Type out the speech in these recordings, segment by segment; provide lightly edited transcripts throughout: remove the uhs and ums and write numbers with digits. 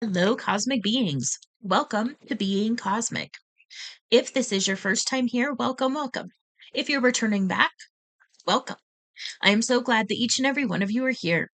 Hello, cosmic beings. Welcome to Being Cosmic. If this is your first time here, welcome, welcome. If you're returning back, welcome. I am so glad that each and every one of you are here.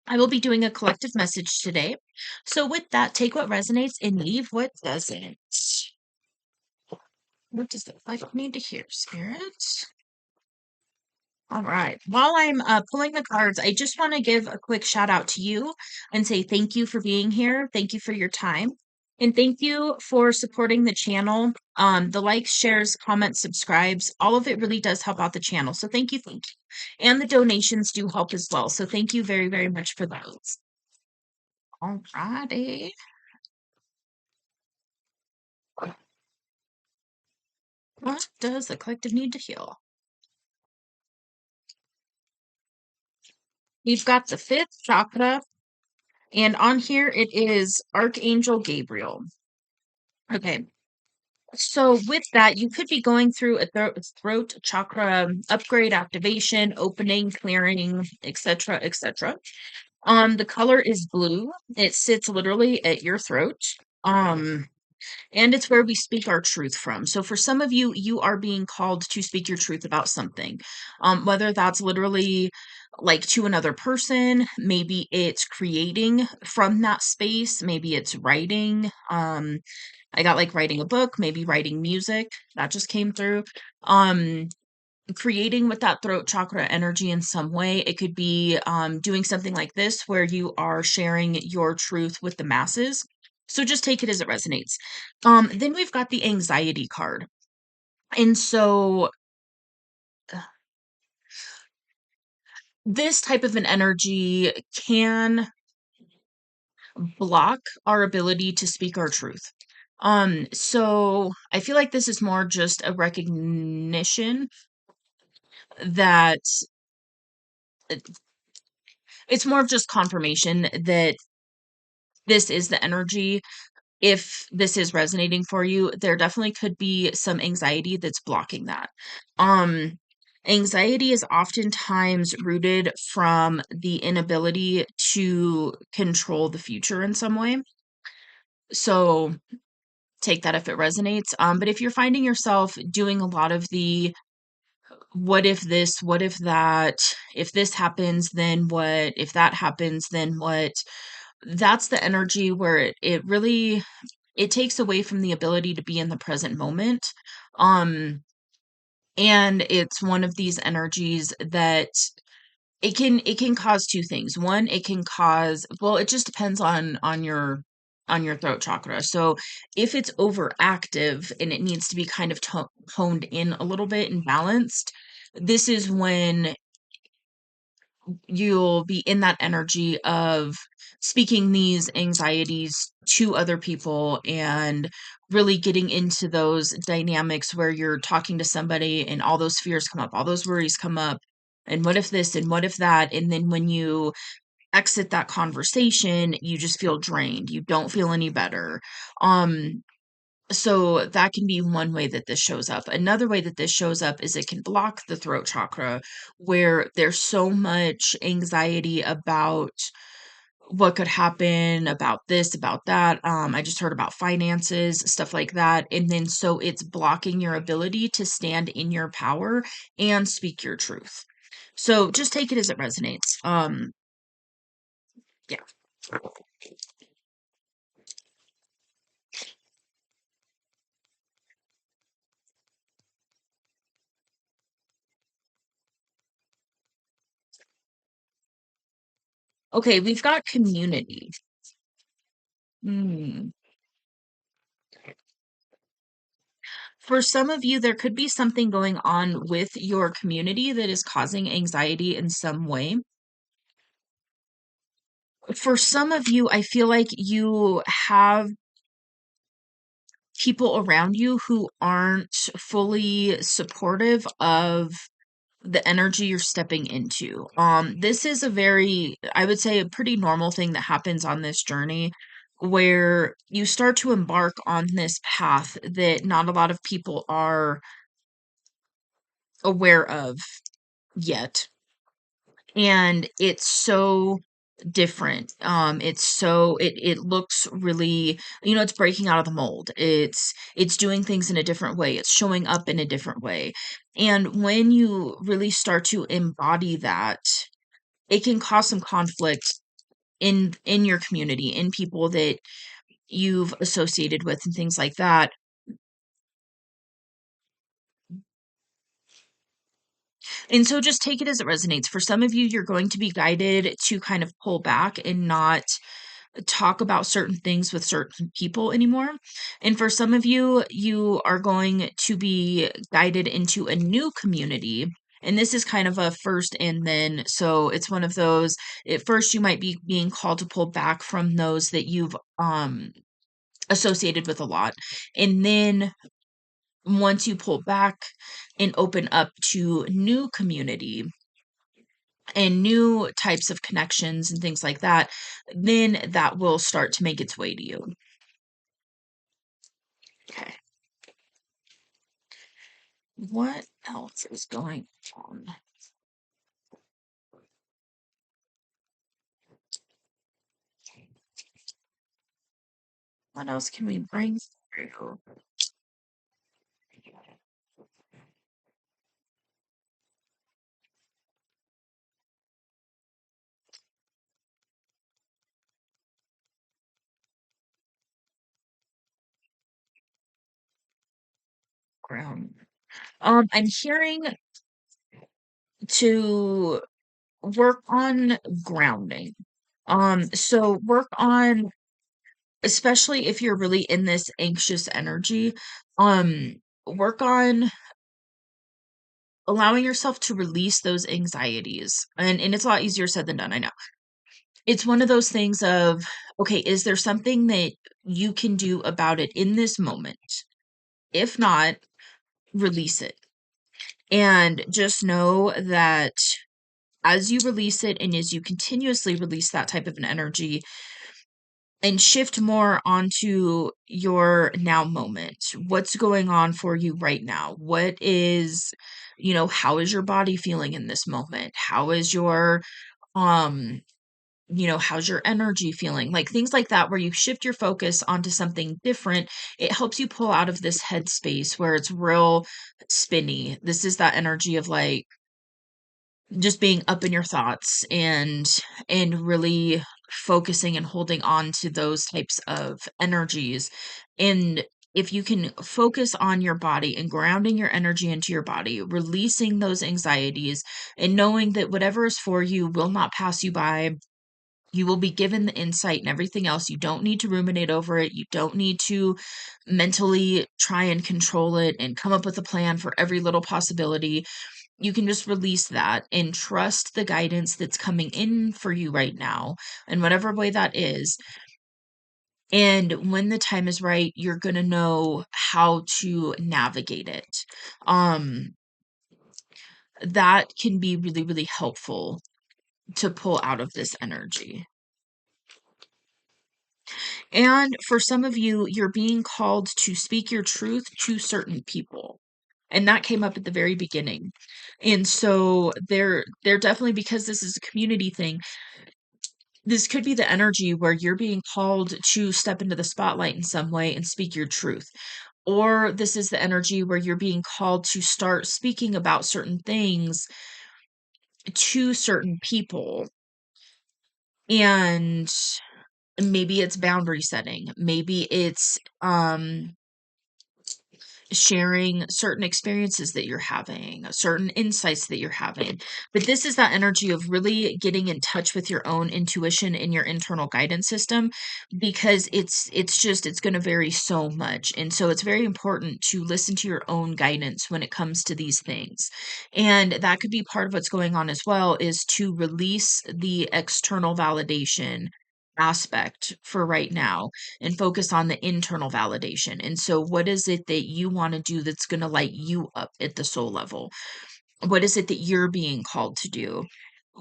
I will be doing a collective message today. So, with that, take what resonates and leave what doesn't. What does it like need to hear, Spirit? All right. While I'm pulling the cards, I just want to give a quick shout out to you and say thank you for being here. Thank you for your time. And thank you for supporting the channel. The likes, shares, comments, subscribes, all of it really does help out the channel. So thank you, thank you. And the donations do help as well. So thank you very, very much for those. All righty. What does the collective need to heal? We've got the fifth chakra, and on here it is Archangel Gabriel. Okay. So with that, you could be going through a throat chakra upgrade, activation, opening, clearing, etc., etc. The color is blue. It sits literally at your throat. And it's where we speak our truth from. So for some of you, you are being called to speak your truth about something. Whether that's literally like to another person, maybe it's creating from that space, maybe it's writing. I got like writing a book, maybe writing music that just came through. Creating with that throat chakra energy in some way. It could be doing something like this where you are sharing your truth with the masses. So just take it as it resonates. Then we've got the anxiety card. And so this type of an energy can block our ability to speak our truth. So I feel like this is more just a recognition that it's more of just confirmation that this is the energy. If this is resonating for you, there definitely could be some anxiety that's blocking that. Um, Anxiety is oftentimes rooted from the inability to control the future in some way. So take that if it resonates. But if you're finding yourself doing a lot of the what if this, what if that, if this happens, then what, if that happens, then what, that's the energy where it really it takes away from the ability to be in the present moment. Um, and it's one of these energies that it can cause two things. One, it can cause, well, it just depends on your throat chakra. So if it's overactive and it needs to be kind of honed in a little bit and balanced, this is when you'll be in that energy of speaking these anxieties to other people and really getting into those dynamics where you're talking to somebody and all those fears come up, all those worries come up. And what if this and what if that? And then when you exit that conversation, you just feel drained. You don't feel any better. So that can be one way that this shows up. Another way that this shows up is it can block the throat chakra where there's so much anxiety about what could happen, about this, about that. I just heard about finances, stuff like that. And then so it's blocking your ability to stand in your power and speak your truth. So just take it as it resonates. Yeah. Okay, we've got community. Hmm. For some of you, there could be something going on with your community that is causing anxiety in some way. For some of you, I feel like you have people around you who aren't fully supportive of the energy you're stepping into. This is a very, I would say, a pretty normal thing that happens on this journey where you start to embark on this path that not a lot of people are aware of yet. And it's so different. It looks really, it's breaking out of the mold. It's doing things in a different way. It's showing up in a different way. And when you really start to embody that, it can cause some conflict in your community, in people that you've associated with and things like that. And so just take it as it resonates. For some of you, you're going to be guided to kind of pull back and not talk about certain things with certain people anymore. And for some of you, you are going to be guided into a new community. And this is kind of a first and then. So it's one of those, at first, you might be being called to pull back from those that you've associated with a lot. And then once you pull back and open up to new community and new types of connections and things like that, then that will start to make its way to you. Okay. What else is going on? What else can we bring through? Ground. I'm hearing to work on grounding. So work on, especially if you're really in this anxious energy, work on allowing yourself to release those anxieties. And it's a lot easier said than done, I know. It's one of those things of, okay, is there something that you can do about it in this moment? If not, release it. And just know that as you release it and as you continuously release that type of an energy and shift more onto your now moment, what's going on for you right now? What is, how is your body feeling in this moment? How is your, um, how's your energy feeling? Like things like that, where you shift your focus onto something different, it helps you pull out of this headspace where it's real spinny. This is that energy of like just being up in your thoughts and really focusing and holding on to those types of energies. And if you can focus on your body and grounding your energy into your body, releasing those anxieties and knowing that whatever is for you will not pass you by, you will be given the insight and everything else. You don't need to ruminate over it. You don't need to mentally try and control it and come up with a plan for every little possibility. You can just release that and trust the guidance that's coming in for you right now, in whatever way that is. And when the time is right, you're going to know how to navigate it. Um, that can be really, really helpful to pull out of this energy. And for some of you, you're being called to speak your truth to certain people. And that came up at the very beginning. And so they're definitely, because this is a community thing, this could be the energy where you're being called to step into the spotlight in some way and speak your truth. Or this is the energy where you're being called to start speaking about certain things to certain people. And maybe it's boundary setting. Maybe it's sharing certain experiences that you're having, certain insights that you're having. But this is that energy of really getting in touch with your own intuition and your internal guidance system, because it's going to vary so much. And so it's very important to listen to your own guidance when it comes to these things. And that could be part of what's going on as well, is to release the external validation aspect for right now and focus on the internal validation. And so, what is it that you want to do that's going to light you up at the soul level? What is it that you're being called to do,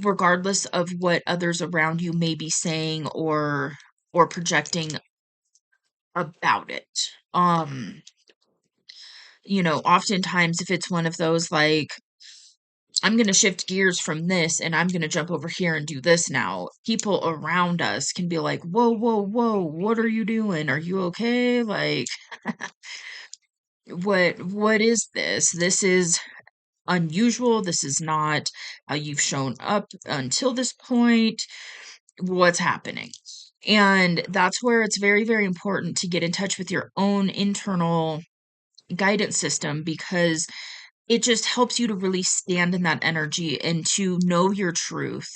regardless of what others around you may be saying or projecting about it? Oftentimes if it's one of those like I'm going to shift gears from this and I'm going to jump over here and do this now. People around us can be like, whoa, whoa, whoa, what are you doing? Are you okay? Like, what is this? This is unusual. This is not how you've shown up until this point. What's happening? And that's where it's very, very important to get in touch with your own internal guidance system, because it just helps you to really stand in that energy and to know your truth.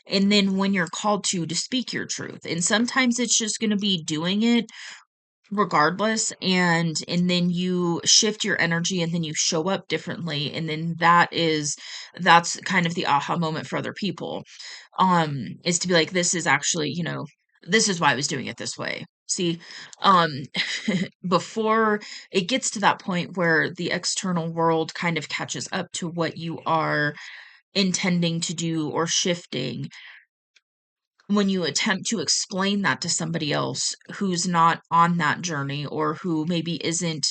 And then when you're called to speak your truth. And sometimes it's just going to be doing it regardless, and then you shift your energy and then you show up differently, and then that's kind of the aha moment for other people, is to be like, this is actually, this is why I was doing it this way. See, um before it gets to that point where the external world kind of catches up to what you are intending to do or shifting, when you attempt to explain that to somebody else who's not on that journey, or who maybe isn't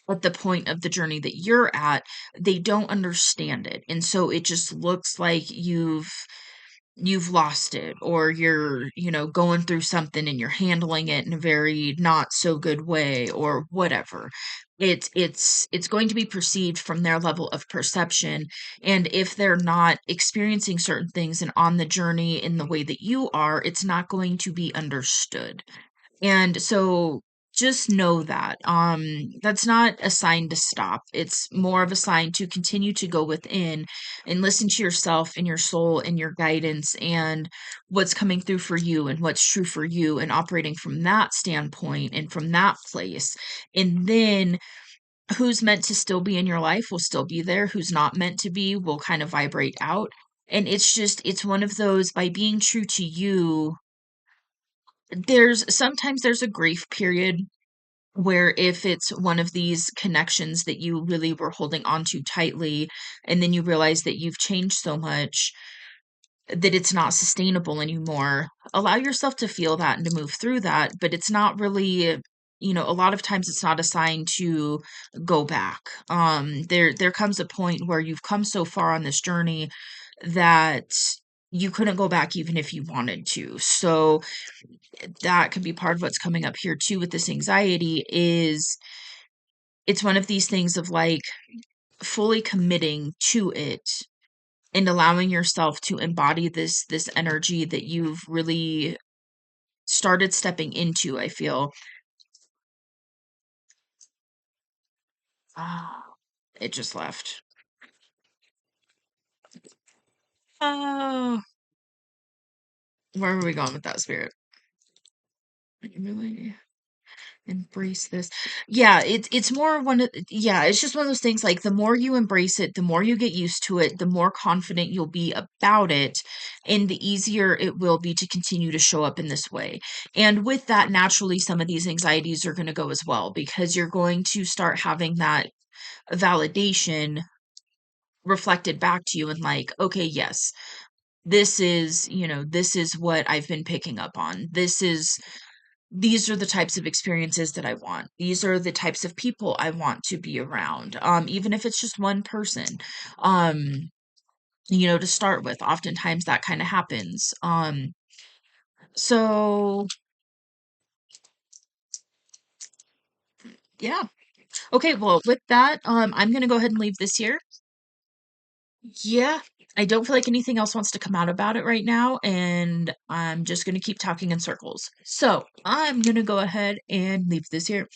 at the point of the journey that you're at, they don't understand it. And so it just looks like you've lost it, or you're, going through something and you're handling it in a very not so good way, or whatever. It's going to be perceived from their level of perception. And if they're not experiencing certain things and on the journey in the way that you are, it's not going to be understood. And so just know that that's not a sign to stop. It's more of a sign to continue to go within and listen to yourself and your soul and your guidance and what's coming through for you and what's true for you, and operating from that standpoint and from that place. And then who's meant to still be in your life will still be there. Who's not meant to be will kind of vibrate out. And it's one of those, by being true to you, there's a grief period where, if it's one of these connections that you really were holding on to tightly, and then you realize that you've changed so much that it's not sustainable anymore, allow yourself to feel that and to move through that. But it's not really, a lot of times it's not a sign to go back. There comes a point where you've come so far on this journey that you couldn't go back even if you wanted to. So that could be part of what's coming up here too with this anxiety. Is it's one of these things of like fully committing to it and allowing yourself to embody this energy that you've really started stepping into, I feel. Ah, it just left. Oh, where are we going with that, spirit? Really? Embrace this. Yeah, it's more one of yeah, it's just one of those things, like, the more you embrace it, the more you get used to it, the more confident you'll be about it, and the easier it will be to continue to show up in this way. And with that, naturally, some of these anxieties are gonna go as well, because you're going to start having that validation reflected back to you, and like, okay, yes, this is what I've been picking up on. These are the types of experiences that I want. These are the types of people I want to be around. Even if it's just one person, um, to start with, oftentimes that kind of happens. So yeah. Okay, well, with that, I'm gonna go ahead and leave this here. Yeah, I don't feel like anything else wants to come out about it right now, and I'm just gonna keep talking in circles. So I'm gonna go ahead and leave this here.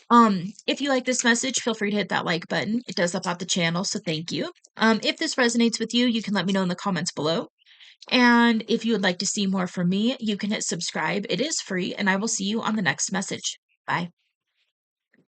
If you like this message, feel free to hit that like button. It does help out the channel, so thank you. If this resonates with you, you can let me know in the comments below. And if you would like to see more from me, you can hit subscribe. It is free, and I will see you on the next message. Bye.